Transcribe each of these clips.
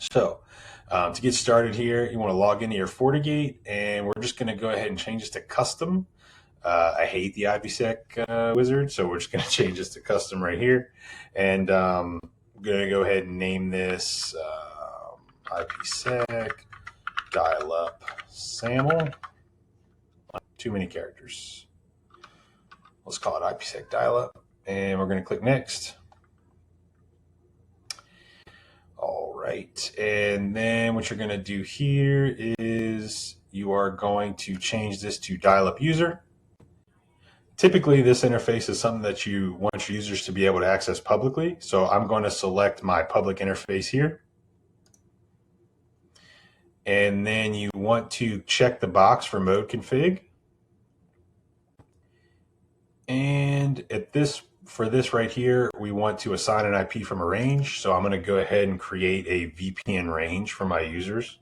So to get started here, you want to log into your Fortigate, and we're just going to go ahead and change this to custom. I hate the IPSec wizard, so we're just going to change this to custom right here. And I'm going to go ahead and name this IPSec dial-up SAML. Too many characters. Let's call it IPSec dial-up, and we're going to click next. All right, and then what you're going to do here is you are going to change this to dial-up user. Typically, this interface is something that you want your users to be able to access publicly. So I'm going to select my public interface here. And then you want to check the box for mode config. And for this right here, we want to assign an IP from a range. So I'm going to go ahead and create a VPN range for my users.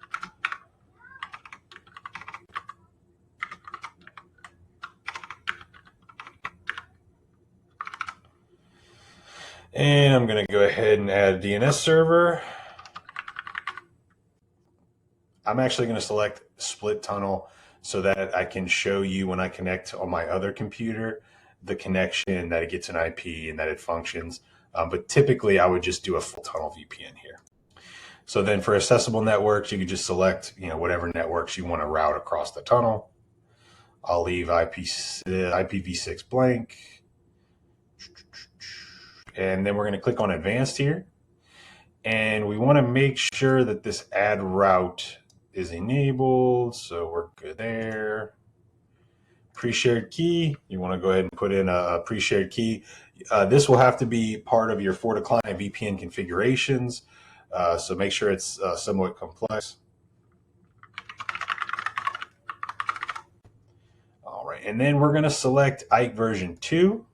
And I'm going to go ahead and add a DNS server. I'm actually going to select split tunnel so that I can show you when I connect on my other computer, the connection, that it gets an IP and that it functions. But typically I would just do a full tunnel VPN here. So then for accessible networks, you can just select, whatever networks you want to route across the tunnel. I'll leave IPv6 blank. And then we're going to click on advanced here. And we want to make sure that this add route is enabled. So we're good there. Pre-shared key, you want to go ahead and put in a pre-shared key. This will have to be part of your FortiClient VPN configurations. So make sure it's somewhat complex. All right, and then we're going to select IPE version 2.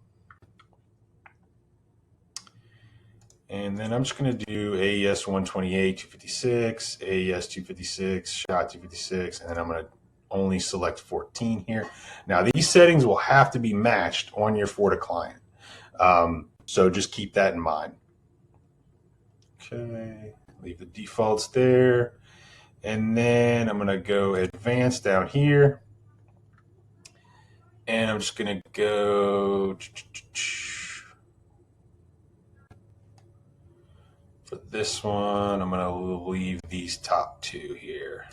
And then I'm just going to do AES 128, 256, AES 256, SHA 256, and then I'm going to only select 14 here. Now, these settings will have to be matched on your FortiClient. So just keep that in mind. Okay, leave the defaults there. And then I'm going to go advanced down here. And I'm just going to go... For this one, I'm going to leave these top two here.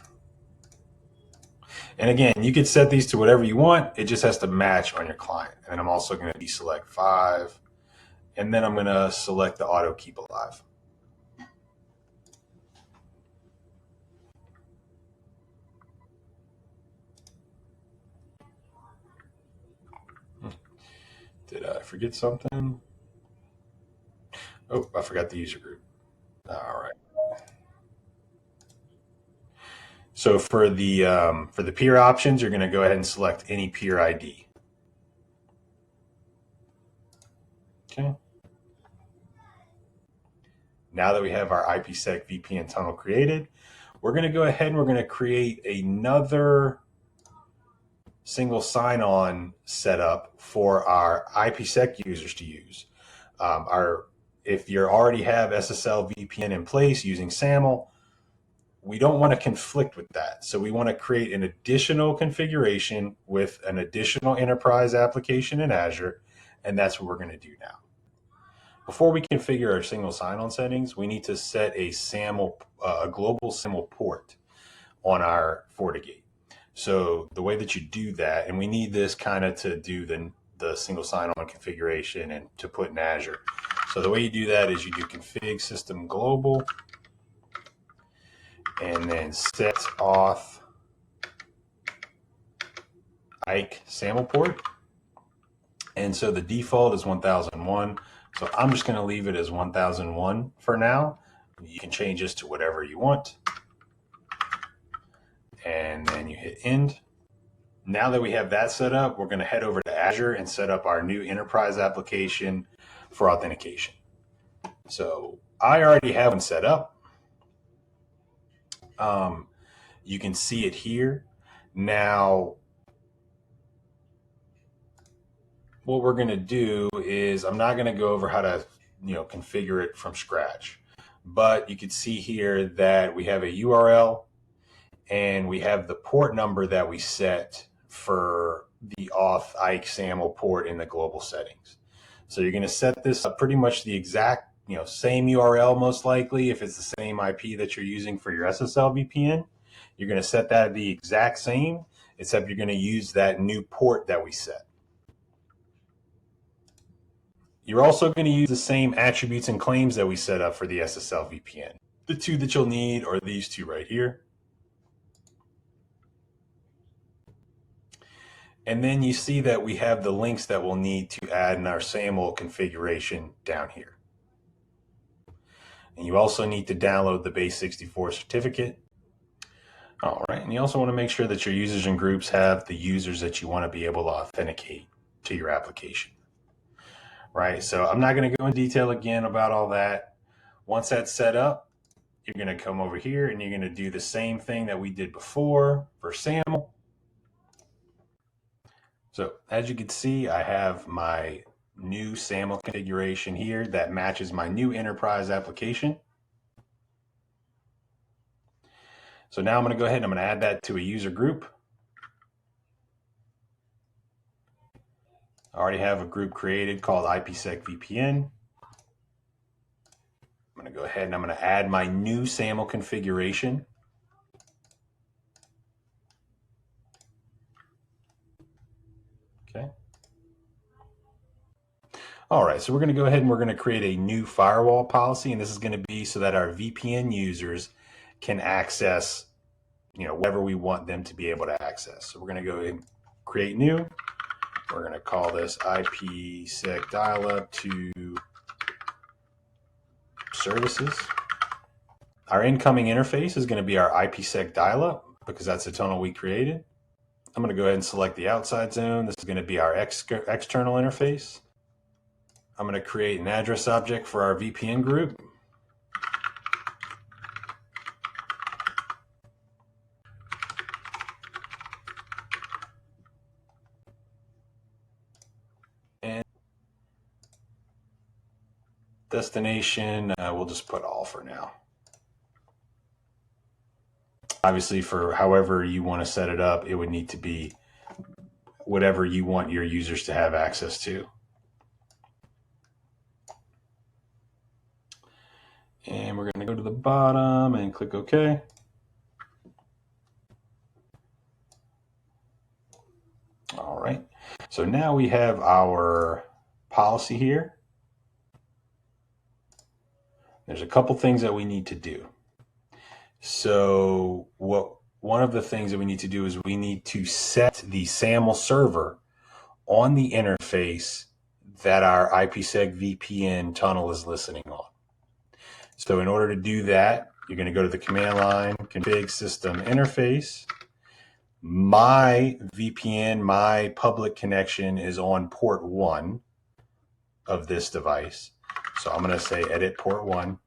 And again, you can set these to whatever you want. It just has to match on your client. And I'm also going to deselect 5. And then I'm going to select the auto keep alive. Did I forget something? Oh, I forgot the user group. All right. So for the peer options, you're going to go ahead and select any peer ID. Okay. Now that we have our IPSec VPN tunnel created, we're going to go ahead and we're going to create another single sign-on setup for our IPSec users to use. If you already have SSL VPN in place using SAML, we don't want to conflict with that. So we want to create an additional configuration with an additional enterprise application in Azure, and that's what we're going to do now. Before we configure our single sign-on settings, we need to set a global SAML port on our Fortigate. So the way that you do that, and we need this kind of to do the single sign-on configuration and to put in Azure. So the way you do that is you do config system global and then set auth IKE SAML port. And so the default is 1001. So I'm just going to leave it as 1001 for now. You can change this to whatever you want. And then you hit end. Now that we have that set up, we're going to head over to Azure and set up our new enterprise application for authentication. So I already have one set up. You can see it here. Now, what we're going to do is I'm not going to go over how to configure it from scratch. but you can see here that we have a URL and we have the port number that we set for the auth IPSec SAML port in the global settings. So you're going to set this up pretty much the exact, same URL most likely if it's the same IP that you're using for your SSL VPN. You're going to set that the exact same, except you're going to use that new port that we set. You're also going to use the same attributes and claims that we set up for the SSL VPN. The two that you'll need are these two right here. And then you see that we have the links that we'll need to add in our SAML configuration down here. And you also need to download the base 64 certificate. All right, and you also want to make sure that your users and groups have the users that you want to be able to authenticate to your application. Right, so I'm not going to go in detail again about all that. Once that's set up, you're going to come over here and you're going to do the same thing that we did before for SAML. So as you can see, I have my new SAML configuration here that matches my new enterprise application. So now I'm going to go ahead and I'm going to add that to a user group. I already have a group created called IPSec VPN. I'm going to go ahead and I'm going to add my new SAML configuration. Okay. All right, so we're going to go ahead and we're going to create a new firewall policy, and this is going to be so that our VPN users can access, whatever we want them to be able to access. So we're going to go ahead and create new. We're going to call this IPSec dial-up to services. Our incoming interface is going to be our IPSec dial-up because that's the tunnel we created. I'm going to go ahead and select the outside zone. This is going to be our external interface. I'm going to create an address object for our VPN group. And destination, we'll just put all for now. Obviously, for however you want to set it up, it would need to be whatever you want your users to have access to. And we're going to go to the bottom and click OK. All right. So now we have our policy here. There's a couple things that we need to do. So one of the things that we need to do is we need to set the SAML server on the interface that our IPSec VPN tunnel is listening on. So in order to do that, you're going to go to the command line, config system interface. My VPN, my public connection is on port 1 of this device. So I'm going to say edit port 1.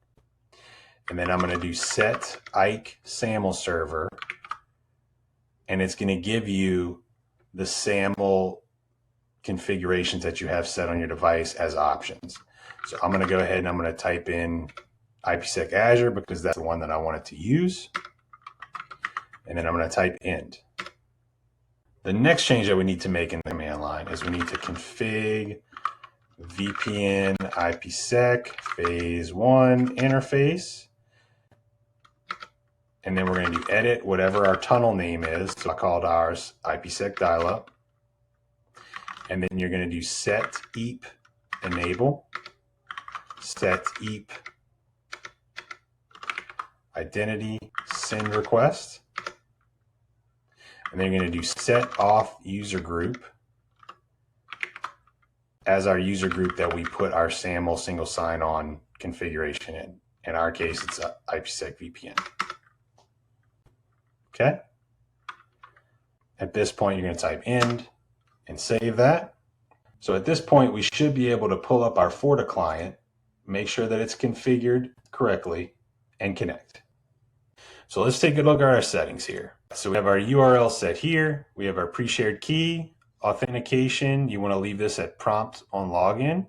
And then I'm going to do set IK SAML server. And it's going to give you the SAML configurations that you have set on your device as options. So I'm going to go ahead and I'm going to type in IPSec Azure because that's the one that I wanted to use. And then I'm going to type end. The next change that we need to make in the command line is we need to config VPN IPSec phase 1 interface. And then we're going to do edit whatever our tunnel name is. So I called ours IPSec dial-up. And then you're going to do set EAP enable, set EAP identity send request. And then you're going to do set off user group as our user group that we put our SAML single sign-on configuration in. In our case, it's IPSec VPN. Okay. At this point, you're going to type end and save that. So at this point, we should be able to pull up our FortiClient, make sure that it's configured correctly, and connect. So let's take a look at our settings here. So we have our URL set here. We have our pre-shared key, authentication. You want to leave this at prompt on login.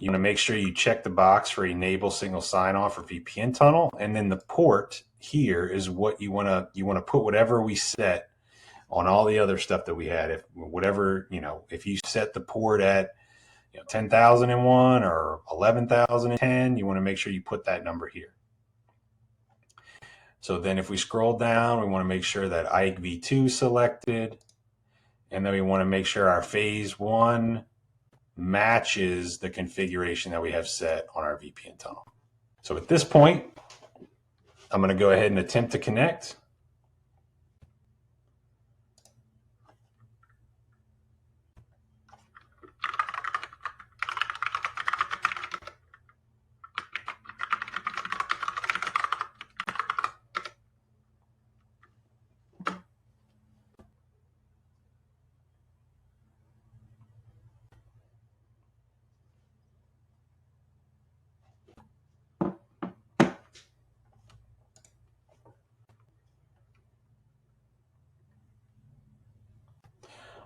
You want to make sure you check the box for enable single sign-on for VPN tunnel, and then the port here is what you want to put whatever we set on all the other stuff that we had. If whatever, if you set the port at 10,001 or 11,010, you want to make sure you put that number here. So then if we scroll down, we want to make sure that IKE v2 is selected, and then we want to make sure our phase 1 matches the configuration that we have set on our VPN tunnel. So at this point, I'm going to go ahead and attempt to connect.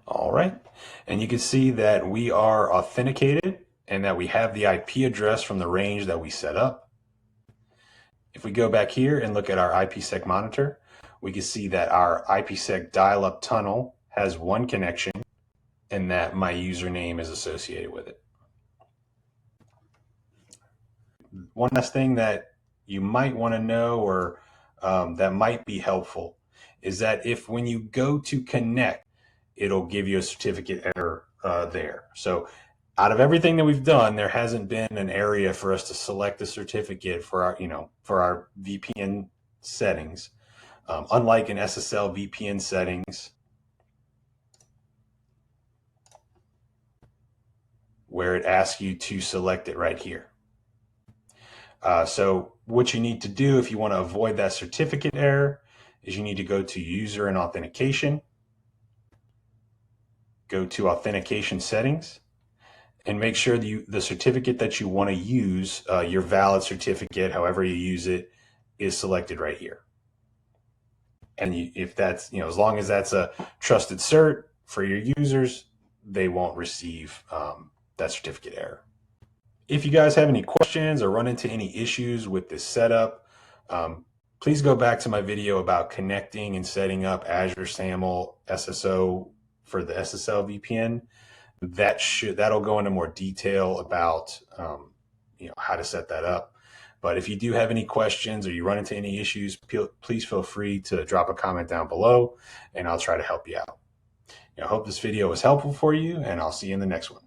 All right, and you can see that we are authenticated and that we have the IP address from the range that we set up. If we go back here and look at our IPSec monitor, we can see that our IPSec dial-up tunnel has one connection and that my username is associated with it. One last thing that you might want to know, or that might be helpful, is that if when you go to connect, it'll give you a certificate error there. So out of everything that we've done, there hasn't been an area for us to select a certificate for our VPN settings. Unlike in SSL VPN settings, where it asks you to select it right here. So what you need to do if you want to avoid that certificate error is you need to go to user and authentication, go to authentication settings, and make sure that the certificate that you want to use, your valid certificate, however you use it, is selected right here. And if that's, as long as that's a trusted cert for your users, they won't receive that certificate error. If you guys have any questions or run into any issues with this setup, please go back to my video about connecting and setting up Azure SAML SSO for the SSL VPN. That'll go into more detail about how to set that up. But if you do have any questions or you run into any issues, please feel free to drop a comment down below and I'll try to help you out. I hope this video was helpful for you, and I'll see you in the next one.